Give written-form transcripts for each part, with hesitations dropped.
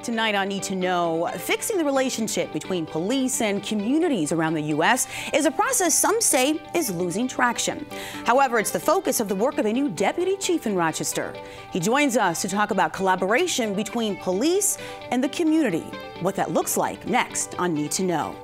Tonight on Need to Know, fixing the relationship between police and communities around the U.S. is a process some say is losing traction. However, it's the focus of the work of a new deputy chief in Rochester. He joins us to talk about collaboration between police and the community, what that looks like next on Need to Know.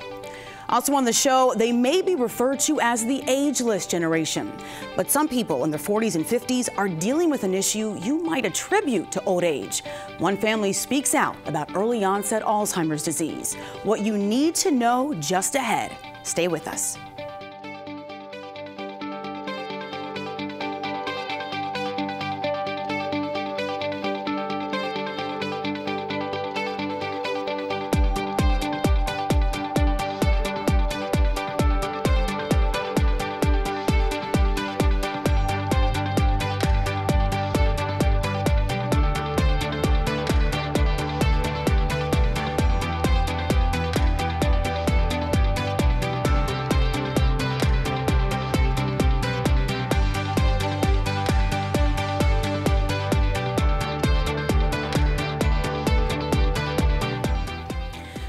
Also on the show, they may be referred to as the ageless generation, but some people in their 40s and 50s are dealing with an issue you might attribute to old age. One family speaks out about early onset Alzheimer's disease. What you need to know just ahead. Stay with us.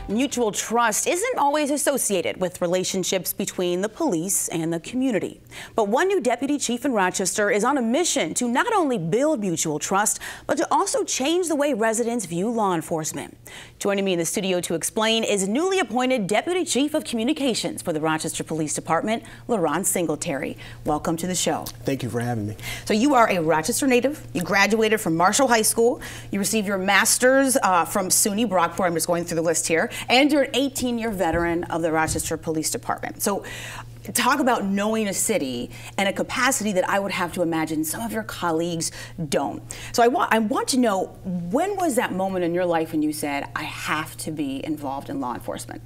Mutual trust isn't always associated with relationships between the police and the community. But one new deputy chief in Rochester is on a mission to not only build mutual trust, but to also change the way residents view law enforcement. Joining me in the studio to explain is newly appointed Deputy Chief of Communications for the Rochester Police Department, LaRon Singletary. Welcome to the show. Thank you for having me. So you are a Rochester native. You graduated from Marshall High School. You received your master's from SUNY Brockport. I'm just going through the list here. And you're an 18-year veteran of the Rochester Police Department. So talk about knowing a city and a capacity that I would have to imagine some of your colleagues don't. So I want to know, when was that moment in your life when you said, I have to be involved in law enforcement?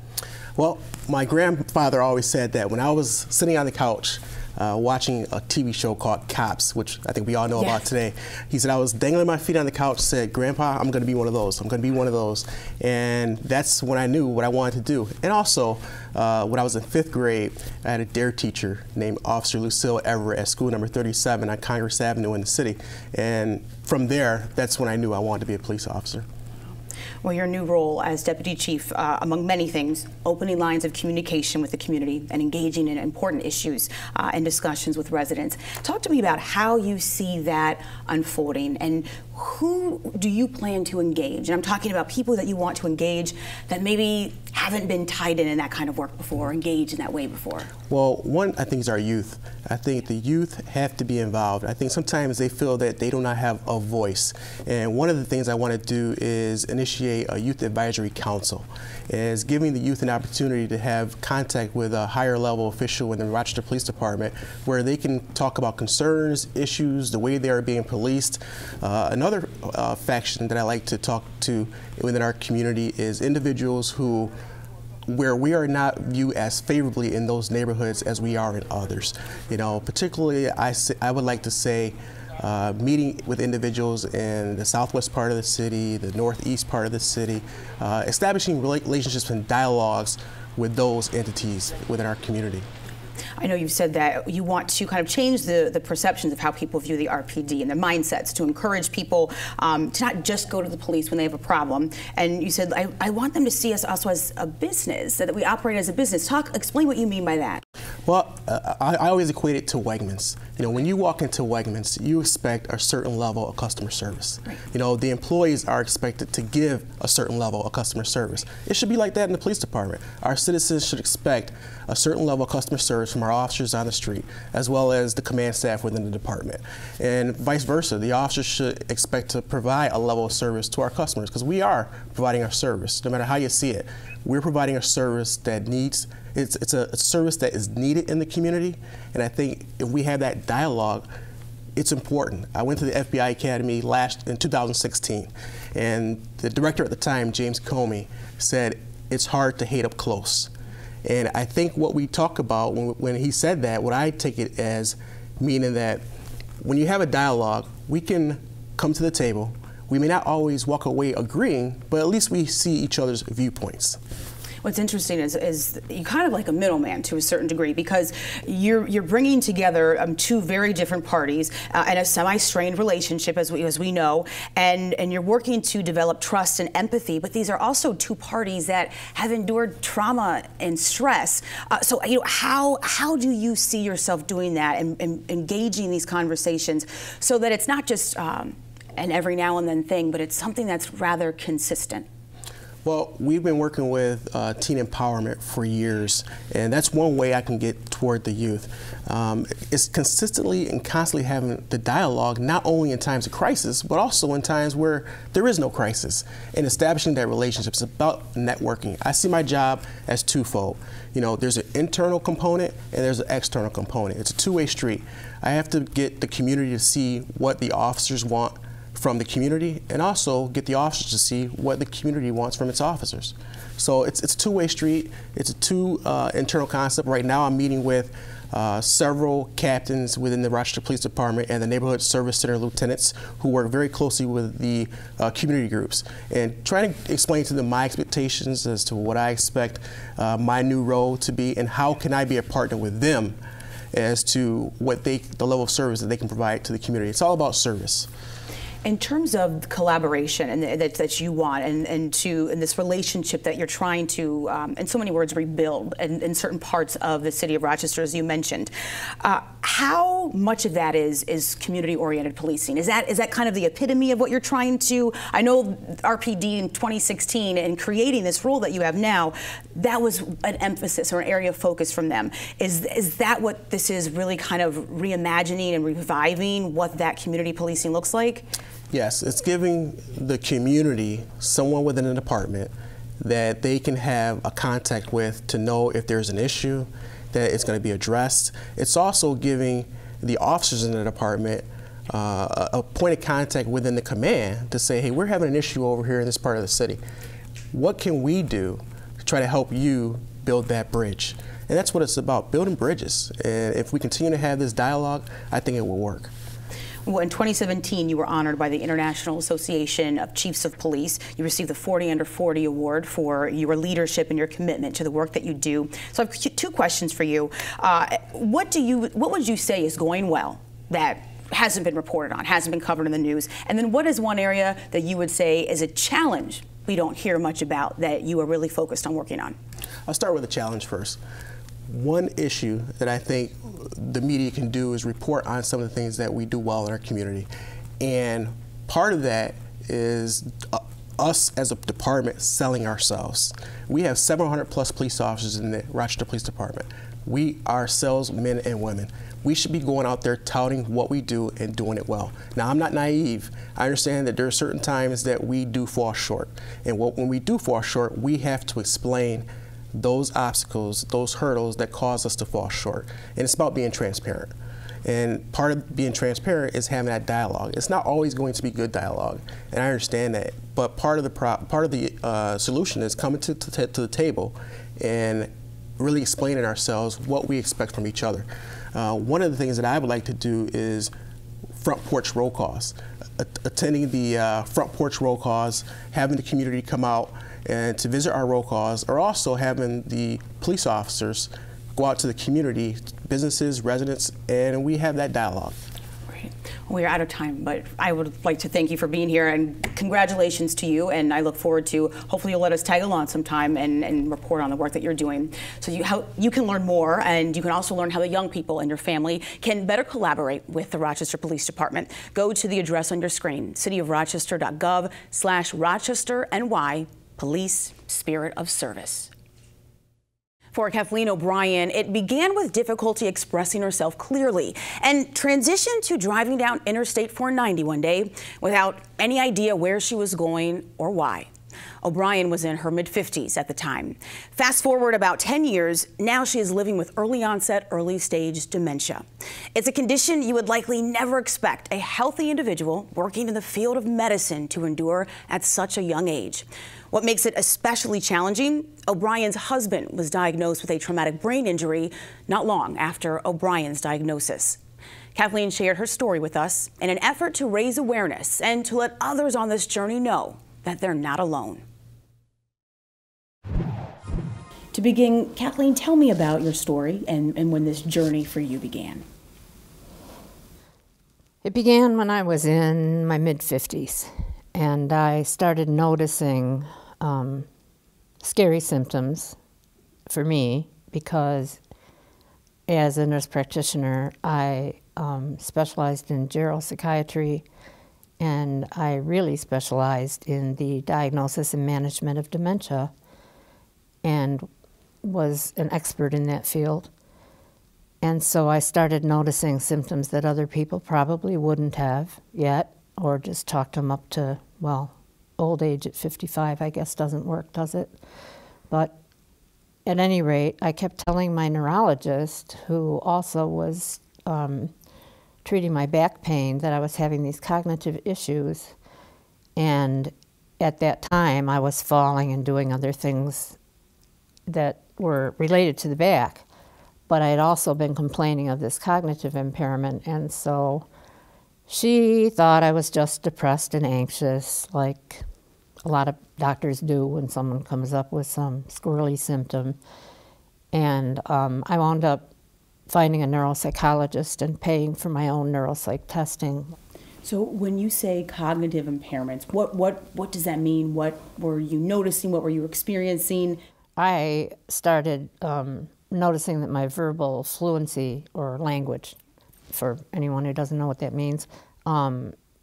Well, my grandfather always said that when I was sitting on the couch watching a TV show called Cops, which I think we all know about today. He said I was dangling my feet on the couch, said, Grandpa, I'm going to be one of those. I'm going to be one of those. And that's when I knew what I wanted to do. And also, when I was in 5th grade, I had a DARE teacher named Officer Lucille Everett at school number 37 on Congress Avenue in the city. And from there, that's when I knew I wanted to be a police officer. Well, your new role as Deputy Chief, among many things, opening lines of communication with the community and engaging in important issues and discussions with residents. Talk to me about how you see that unfolding and who do you plan to engage? And I'm talking about people that you want to engage that maybe haven't been tied in that kind of work before, engaged in that way before. Well, one, I think, is our youth. I think the youth have to be involved. I think sometimes they feel that they do not have a voice. And one of the things I want to do is initiate a youth advisory council, is giving the youth an opportunity to have contact with a higher level official in the Rochester Police Department where they can talk about concerns, issues, the way they are being policed. Another faction that I like to talk to within our community is individuals where we are not viewed as favorably in those neighborhoods as we are in others. You know, particularly I would like to say meeting with individuals in the southwest part of the city, the northeast part of the city, establishing relationships and dialogues with those entities within our community. I know you've said that you want to kind of change the perceptions of how people view the RPD and their mindsets to encourage people to not just go to the police when they have a problem. And you said, I want them to see us also as a business, so that we operate as a business. Explain what you mean by that. Well, I always equate it to Wegmans. You know, when you walk into Wegmans, you expect a certain level of customer service. Right. You know, the employees are expected to give a certain level of customer service. It should be like that in the police department. Our citizens should expect a certain level of customer service from our officers on the street, as well as the command staff within the department. And vice versa, the officers should expect to provide a level of service to our customers, because we are providing our service, no matter how you see it. We're providing a service that needs, it's a service that is needed in the community, and I think if we have that dialogue, it's important. I went to the FBI Academy in 2016, and the director at the time, James Comey, said, it's hard to hate up close. And I think what we talk about when he said that, what I take it as meaning that when you have a dialogue, we can come to the table. We may not always walk away agreeing, but at least we see each other's viewpoints. What's interesting is you're kind of like a middleman to a certain degree, because you're bringing together two very different parties in a semi-strained relationship, as we know, and you're working to develop trust and empathy. But these are also two parties that have endured trauma and stress. So how do you see yourself doing that and engaging these conversations so that it's not just an every now and then thing, but it's something that's rather consistent? Well, we've been working with teen empowerment for years, and that's one way I can get toward the youth. It's consistently and constantly having the dialogue, not only in times of crisis, but also in times where there is no crisis, and establishing that relationship. It's about networking. I see my job as twofold. You know, there's an internal component and there's an external component. It's a two-way street. I have to get the community to see what the officers want from the community, and also get the officers to see what the community wants from its officers. So it's a two-way street. It's a internal concept. Right now I'm meeting with several captains within the Rochester Police Department and the Neighborhood Service Center lieutenants who work very closely with the community groups, and trying to explain to them my expectations as to what I expect my new role to be, and how can I be a partner with them as to what the level of service that they can provide to the community. It's all about service. In terms of collaboration and that you want, and this relationship that you're trying to, in so many words, rebuild in certain parts of the city of Rochester, as you mentioned, how much of that is community-oriented policing? Is that kind of the epitome of what you're trying to? I know RPD in 2016 and creating this role that you have now, that was an emphasis or an area of focus from them. Is that what this is, really kind of reimagining and reviving what that community policing looks like? Yes, it's giving the community someone within a department that they can have a contact with to know if there's an issue, that it's going to be addressed. It's also giving the officers in the department a point of contact within the command to say, hey, we're having an issue over here in this part of the city. What can we do to try to help you build that bridge? And that's what it's about, building bridges. And if we continue to have this dialogue, I think it will work. Well, in 2017, you were honored by the International Association of Chiefs of Police. You received the 40 Under 40 award for your leadership and your commitment to the work that you do. So I have two questions for you. What would you say is going well that hasn't been reported on, hasn't been covered in the news? And then what is one area that you would say is a challenge we don't hear much about that you are really focused on working on? I'll start with the challenge first. One issue that I think the media can do is report on some of the things that we do well in our community. And part of that is us as a department selling ourselves. We have 700 plus police officers in the Rochester Police Department. We are salesmen and women. We should be going out there touting what we do and doing it well. Now, I'm not naive. I understand that there are certain times that we do fall short. And when we do fall short, we have to explain those obstacles, those hurdles that cause us to fall short. And it's about being transparent. And part of being transparent is having that dialogue. It's not always going to be good dialogue, and I understand that. But part of the solution is coming to the table and really explaining ourselves what we expect from each other. One of the things that I would like to do is front porch roll calls. Attending the front porch roll calls, having the community come out and to visit our roll calls, or also having the police officers go out to the community, businesses, residents, and we have that dialogue. Great. We are out of time, but I would like to thank you for being here, and congratulations to you, and I look forward to, hopefully you'll let us tag along sometime and report on the work that you're doing. So you can learn more, and you can also learn how the young people in your family can better collaborate with the Rochester Police Department. Go to the address on your screen, cityofrochester.gov/RochesterNY. Police Spirit of Service. For Kathleen O'Brien, it began with difficulty expressing herself clearly and transitioned to driving down Interstate 490 one day without any idea where she was going or why. O'Brien was in her mid-50s at the time. Fast forward about 10 years, now she is living with early onset, early stage dementia. It's a condition you would likely never expect a healthy individual working in the field of medicine to endure at such a young age. What makes it especially challenging, O'Brien's husband was diagnosed with a traumatic brain injury not long after O'Brien's diagnosis. Kathleen shared her story with us in an effort to raise awareness and to let others on this journey know that they're not alone. begin, Kathleen, tell me about your story and when this journey for you began. It began when I was in my mid-50s, and I started noticing scary symptoms for me because as a nurse practitioner, I specialized in geropsychiatry, and I really specialized in the diagnosis and management of dementia and was an expert in that field. And so I started noticing symptoms that other people probably wouldn't have yet, or just talked them up to, well, old age at 55, I guess doesn't work, does it? But at any rate, I kept telling my neurologist, who also was treating my back pain, that I was having these cognitive issues. And at that time, I was falling and doing other things that were related to the back. But I had also been complaining of this cognitive impairment, and so she thought I was just depressed and anxious, like a lot of doctors do when someone comes up with some squirrely symptom. And I wound up finding a neuropsychologist and paying for my own neuropsych testing. So when you say cognitive impairments, what does that mean? What were you noticing? What were you experiencing? I started noticing that my verbal fluency, or language, for anyone who doesn't know what that means,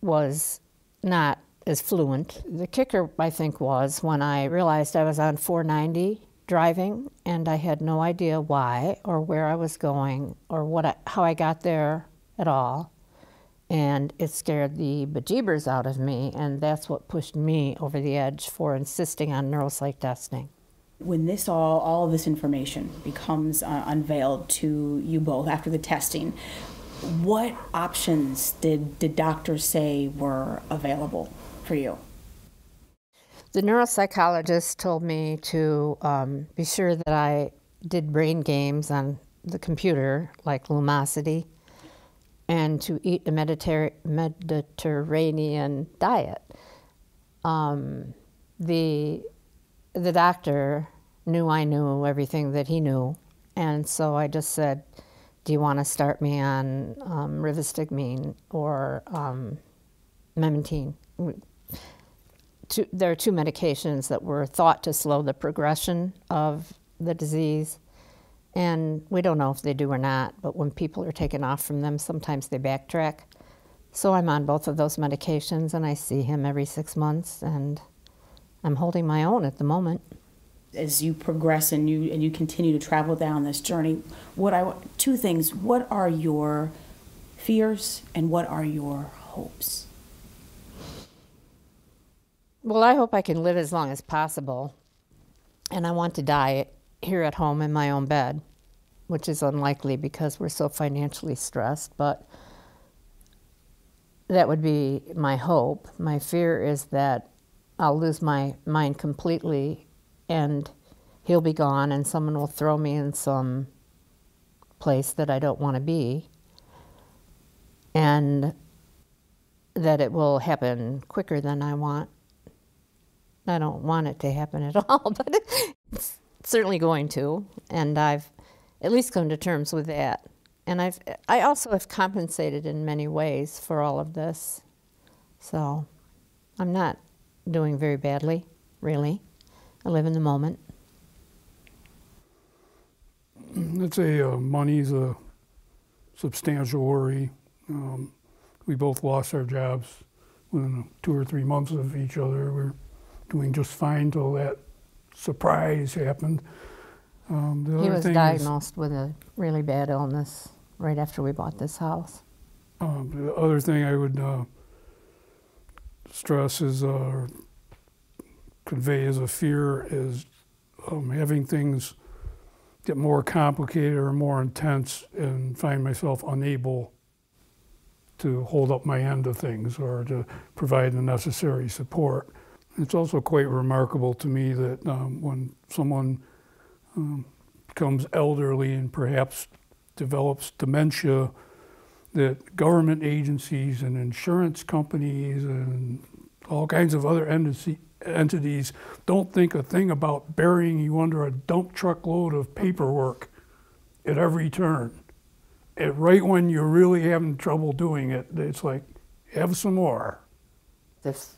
was not as fluent. The kicker, I think, was when I realized I was on 490 driving and I had no idea why or where I was going or how I got there at all. And it scared the bejeebers out of me, and that's what pushed me over the edge for insisting on neuropsych testing. When this all of this information becomes unveiled to you both after the testing, what options did doctors say were available for you? The neuropsychologist told me to be sure that I did brain games on the computer, like Lumosity, and to eat a Mediterranean diet. The doctor knew I knew everything that he knew, and so I just said, do you want to start me on rivastigmine or memantine? There are two medications that were thought to slow the progression of the disease, and we don't know if they do or not, but when people are taken off from them, sometimes they backtrack. So I'm on both of those medications, and I see him every 6 months, and I'm holding my own at the moment. As you progress and you continue to travel down this journey, two things: what are your fears and what are your hopes? Well, I hope I can live as long as possible, and I want to die here at home in my own bed, which is unlikely because we're so financially stressed, but that would be my hope. My fear is that I'll lose my mind completely and he'll be gone and someone will throw me in some place that I don't want to be, and that it will happen quicker than I want. I don't want it to happen at all, but it's certainly going to, and I've at least come to terms with that. And I also have compensated in many ways for all of this, so I'm not doing very badly, really. I live in the moment. I'd say money's a substantial worry. We both lost our jobs within 2 or 3 months of each other. We're doing just fine till that surprise happened. He was diagnosed with a really bad illness right after we bought this house. The other thing I would stress is, convey as a fear, is having things get more complicated or more intense and find myself unable to hold up my end of things or to provide the necessary support. It's also quite remarkable to me that when someone becomes elderly and perhaps develops dementia, that government agencies and insurance companies and all kinds of other entities don't think a thing about burying you under a dump truck load of paperwork at every turn. And right when you're really having trouble doing it, it's like, have some more. If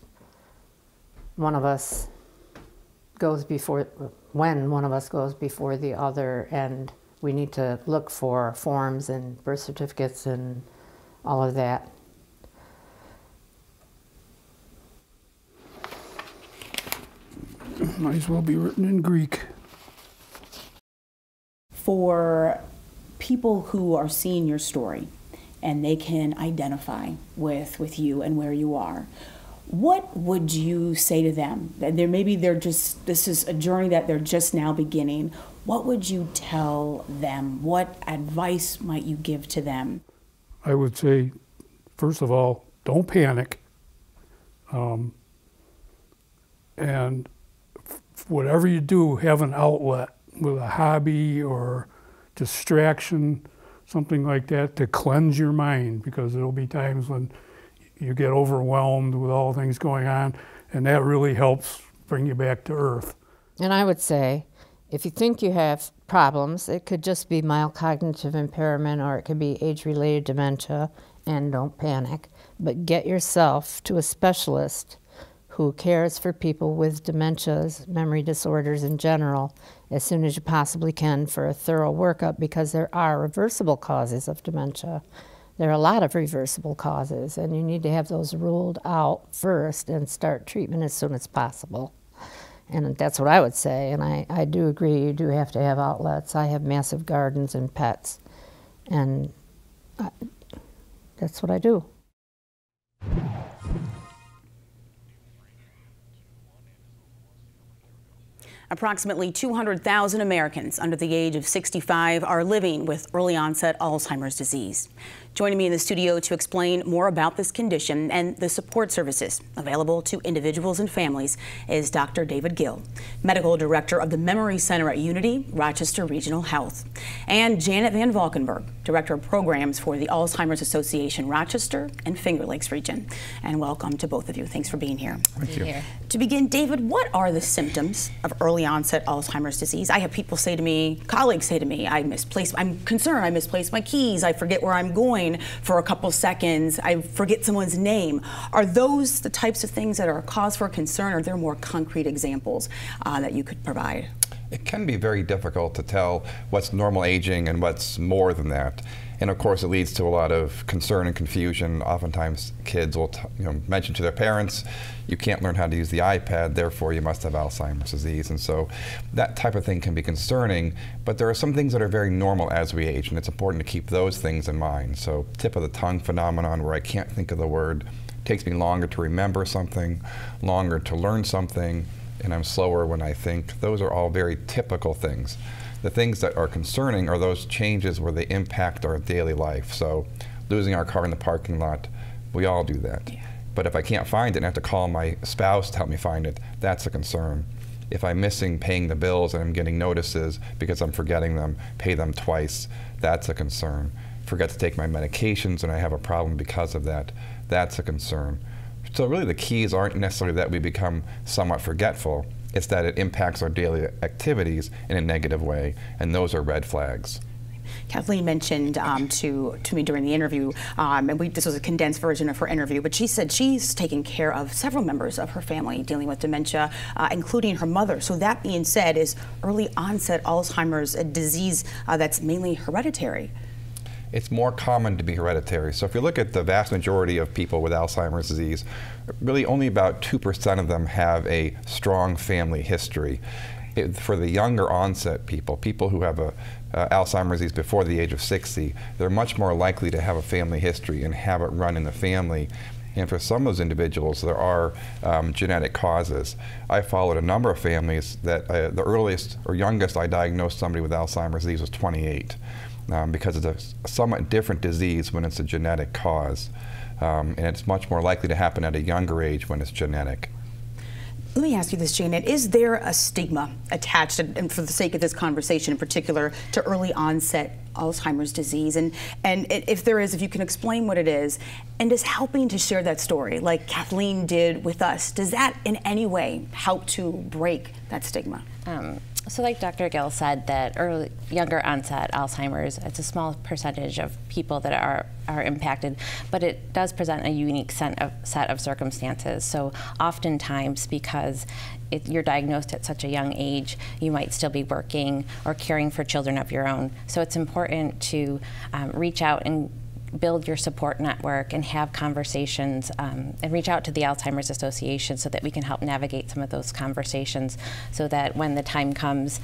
one of us goes before, when one of us goes before the other, and we need to look for forms and birth certificates and all of that. Might as well be written in Greek. For people who are seeing your story and they can identify with you and where you are, what would you say to them? Maybe this is a journey that they're just now beginning. What would you tell them? What advice might you give to them? I would say, first of all, don't panic. And whatever you do, have an outlet with a hobby or distraction, something like that, to cleanse your mind, because there'll be times when you get overwhelmed with all things going on, and that really helps bring you back to earth. And I would say, if you think you have problems, it could just be mild cognitive impairment, or it could be age-related dementia, and don't panic. But get yourself to a specialist who cares for people with dementias, memory disorders in general, as soon as you possibly can for a thorough workup, because there are reversible causes of dementia. There are a lot of reversible causes, and you need to have those ruled out first and start treatment as soon as possible. And that's what I would say, and I do agree, you do have to have outlets. I have massive gardens and pets, and that's what I do. Approximately 200,000 Americans under the age of 65 are living with early onset Alzheimer's disease. Joining me in the studio to explain more about this condition and the support services available to individuals and families is Dr. David Gill, Medical Director of the Memory Center at Unity, Rochester Regional Health, and Janet Van Valkenburg, Director of Programs for the Alzheimer's Association Rochester and Finger Lakes region. And welcome to both of you. Thanks for being here. Thank you. To begin, David, what are the symptoms of early onset Alzheimer's disease? I have people say to me, colleagues say to me, I'm concerned, I misplaced my keys, I forget where I'm going for a couple seconds, I forget someone's name. Are those the types of things that are a cause for concern, or are there more concrete examples that you could provide? It can be very difficult to tell what's normal aging and what's more than that. And of course, it leads to a lot of concern and confusion. Oftentimes, kids will mention to their parents, you can't learn how to use the iPad, therefore you must have Alzheimer's disease. And so that type of thing can be concerning, but there are some things that are very normal as we age, and it's important to keep those things in mind. So tip of the tongue phenomenon, where I can't think of the word, takes me longer to remember something, longer to learn something, and I'm slower when I think. Those are all very typical things. The things that are concerning are those changes where they impact our daily life. So losing our car in the parking lot, we all do that. Yeah. But if I can't find it and I have to call my spouse to help me find it, that's a concern. If I'm missing paying the bills and I'm getting notices because I'm forgetting them, pay them twice, that's a concern. Forget to take my medications and I have a problem because of that, that's a concern. So really the keys aren't necessarily that we become somewhat forgetful, it's that it impacts our daily activities in a negative way, and those are red flags. Kathleen mentioned to me during the interview, and this was a condensed version of her interview, but she said she's taken care of several members of her family dealing with dementia, including her mother. So that being said, is early onset Alzheimer's a disease that's mainly hereditary? It's more common to be hereditary. So if you look at the vast majority of people with Alzheimer's disease, really only about 2% of them have a strong family history. For the younger onset people who have Alzheimer's disease before the age of 60, they're much more likely to have a family history and have it run in the family. And for some of those individuals, there are genetic causes. I followed a number of families that the earliest or youngest I diagnosed somebody with Alzheimer's disease was 28. Because it's a somewhat different disease when it's a genetic cause. And it's much more likely to happen at a younger age when it's genetic. Let me ask you this, Janet. Is there a stigma attached, and for the sake of this conversation in particular, to early onset Alzheimer's disease? And if there is, if you can explain what it is, and is helping to share that story like Kathleen did with us, does that in any way help to break that stigma? So like Dr. Gill said, that younger onset Alzheimer's, it's a small percentage of people that are impacted, but it does present a unique set of circumstances. So oftentimes, because you're diagnosed at such a young age, you might still be working or caring for children of your own. So it's important to reach out and build your support network and have conversations and reach out to the Alzheimer's Association so that we can help navigate some of those conversations so that when the time comes,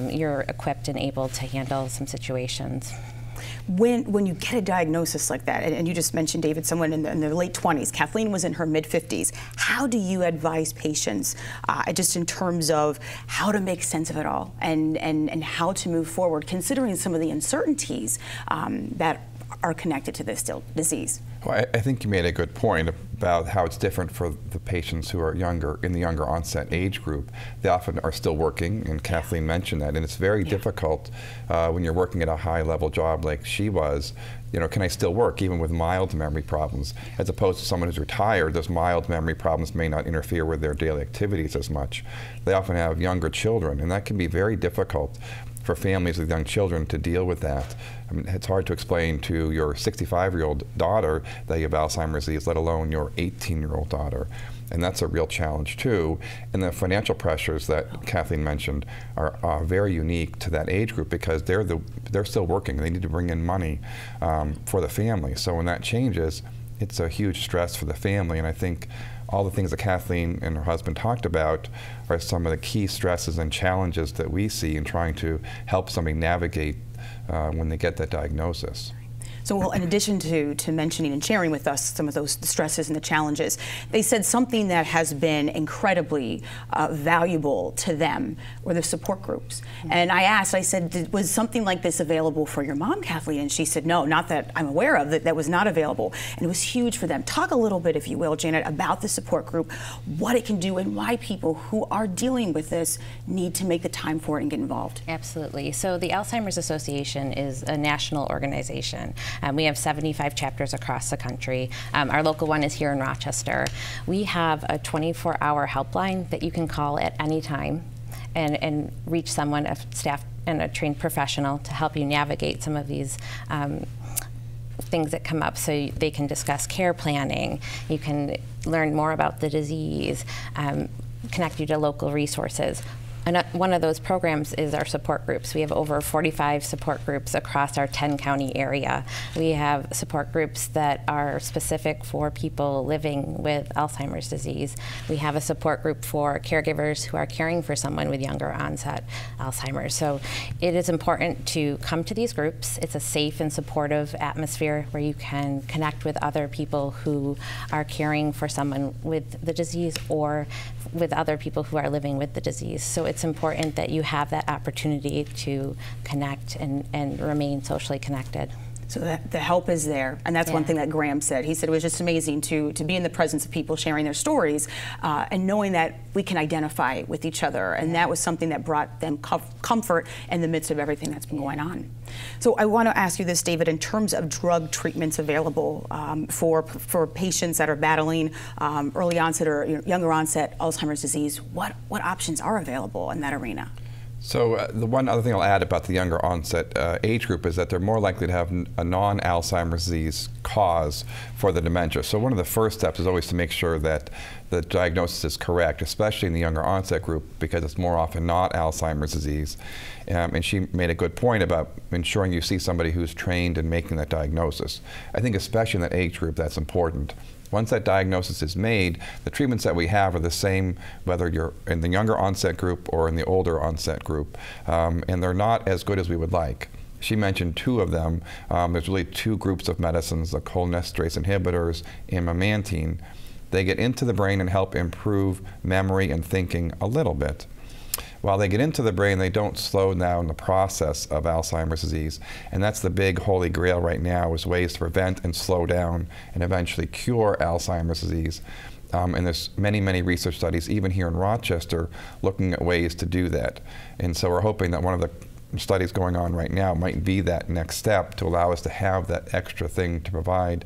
you're equipped and able to handle some situations. When you get a diagnosis like that, and you just mentioned, David, someone in their late 20s, Kathleen was in her mid-50s, how do you advise patients just in terms of how to make sense of it all and how to move forward, considering some of the uncertainties that are connected to this disease? Well, I think you made a good point about how it's different for the patients who are younger, in the younger onset age group. They often are still working, and Kathleen mentioned that, and it's very difficult when you're working at a high-level job like she was. You know, can I still work even with mild memory problems? As opposed to someone who's retired, those mild memory problems may not interfere with their daily activities as much. They often have younger children, and that can be very difficult for families with young children to deal with that. I mean, it's hard to explain to your 65-year-old daughter that you have Alzheimer's disease, let alone your 18-year-old daughter. And that's a real challenge too. And the financial pressures that Kathleen mentioned are very unique to that age group because they're still working. They need to bring in money for the family. So when that changes, it's a huge stress for the family. And I think all the things that Kathleen and her husband talked about are some of the key stresses and challenges that we see in trying to help somebody navigate when they get that diagnosis. So, well, in addition to mentioning and sharing with us some of those stresses and the challenges, they said something that has been incredibly valuable to them were the support groups. And I asked, I said, was something like this available for your mom, Kathleen? And she said, no, not that I'm aware of, that was not available. And it was huge for them. Talk a little bit, if you will, Janet, about the support group, what it can do, and why people who are dealing with this need to make the time for it and get involved. Absolutely. So the Alzheimer's Association is a national organization. We have 75 chapters across the country. Our local one is here in Rochester. We have a 24-hour helpline that you can call at any time and reach someone, a staff and a trained professional, to help you navigate some of these things that come up, so they can discuss care planning. You can learn more about the disease, connect you to local resources. And one of those programs is our support groups. We have over 45 support groups across our 10-county area. We have support groups that are specific for people living with Alzheimer's disease. We have a support group for caregivers who are caring for someone with younger onset Alzheimer's. So it is important to come to these groups. It's a safe and supportive atmosphere where you can connect with other people who are caring for someone with the disease or with other people who are living with the disease. So it's important that you have that opportunity to connect and remain socially connected. So that the help is there, and that's one thing that Graham said. He said it was just amazing to be in the presence of people sharing their stories and knowing that we can identify with each other, and that was something that brought them comfort in the midst of everything that's been going on. So I want to ask you this, David, in terms of drug treatments available for patients that are battling early onset or younger onset Alzheimer's disease, what options are available in that arena? So the one other thing I'll add about the younger onset age group is that they're more likely to have a non-Alzheimer's disease cause for the dementia. So one of the first steps is always to make sure that the diagnosis is correct, especially in the younger onset group, because it's more often not Alzheimer's disease. And she made a good point about ensuring you see somebody who's trained in making that diagnosis. I think especially in that age group, that's important. Once that diagnosis is made, the treatments that we have are the same whether you're in the younger onset group or in the older onset group, and they're not as good as we would like. She mentioned two of them. There's really two groups of medicines, the cholinesterase inhibitors and memantine. They get into the brain and help improve memory and thinking a little bit. While they get into the brain, they don't slow down the process of Alzheimer's disease. And that's the big holy grail right now, is ways to prevent and slow down and eventually cure Alzheimer's disease. And there's many, many research studies, even here in Rochester, looking at ways to do that. And so we're hoping that one of the studies going on right now might be that next step to allow us to have that extra thing to provide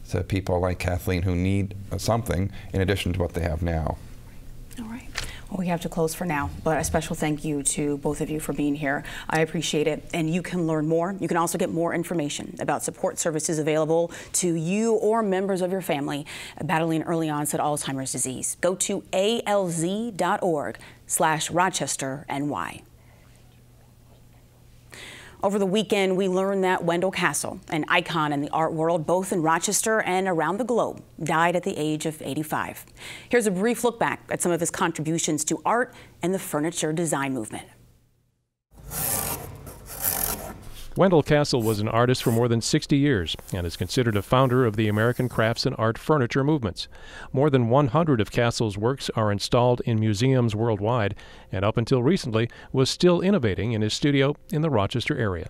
to people like Kathleen who need something in addition to what they have now. All right. Well, we have to close for now, but a special thank you to both of you for being here. I appreciate it. And you can learn more. You can also get more information about support services available to you or members of your family battling early onset Alzheimer's disease. Go to alz.org/RochesterNY. Over the weekend, we learned that Wendell Castle, an icon in the art world, both in Rochester and around the globe, died at the age of 85. Here's a brief look back at some of his contributions to art and the furniture design movement. Wendell Castle was an artist for more than 60 years and is considered a founder of the American crafts and art furniture movements. More than 100 of Castle's works are installed in museums worldwide, and up until recently was still innovating in his studio in the Rochester area.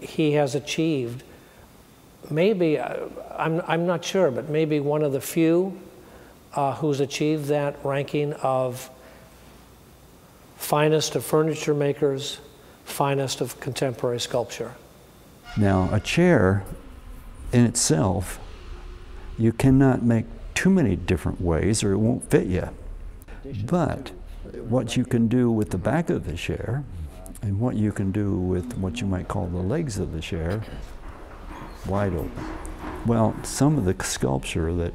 He has achieved, maybe, I'm not sure, but maybe one of the few who's achieved that ranking of finest of furniture makers, finest of contemporary sculpture. Now, a chair in itself, you cannot make too many different ways or it won't fit you. But what you can do with the back of the chair and what you can do with what you might call the legs of the chair, wide open. Well, some of the sculpture that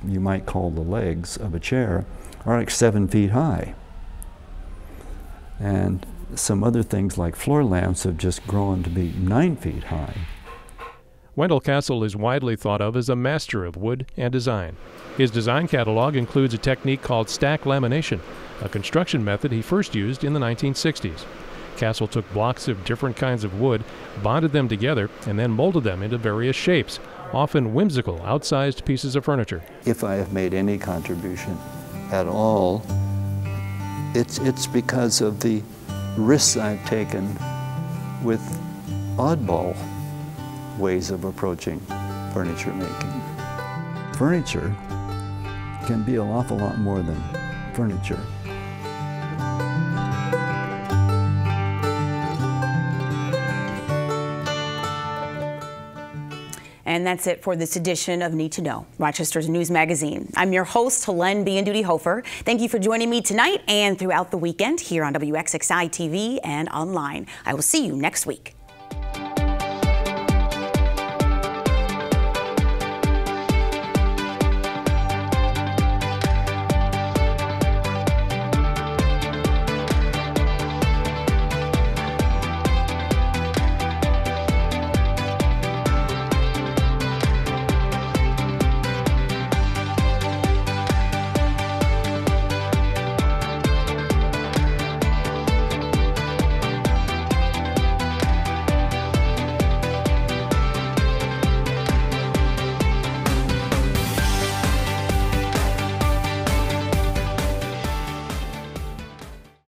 you might call the legs of a chair are like 7 feet high. And some other things like floor lamps have just grown to be 9 feet high. Wendell Castle is widely thought of as a master of wood and design. His design catalog includes a technique called stack lamination, a construction method he first used in the 1960s. Castle took blocks of different kinds of wood, bonded them together, and then molded them into various shapes, often whimsical, outsized pieces of furniture. If I have made any contribution at all, it's because of the risks I've taken with oddball ways of approaching furniture making. Furniture can be an awful lot more than furniture. And that's it for this edition of Need to Know, Rochester's News Magazine. I'm your host, Helene Bianduti-Hofer. Thank you for joining me tonight and throughout the weekend here on WXXI TV and online. I will see you next week.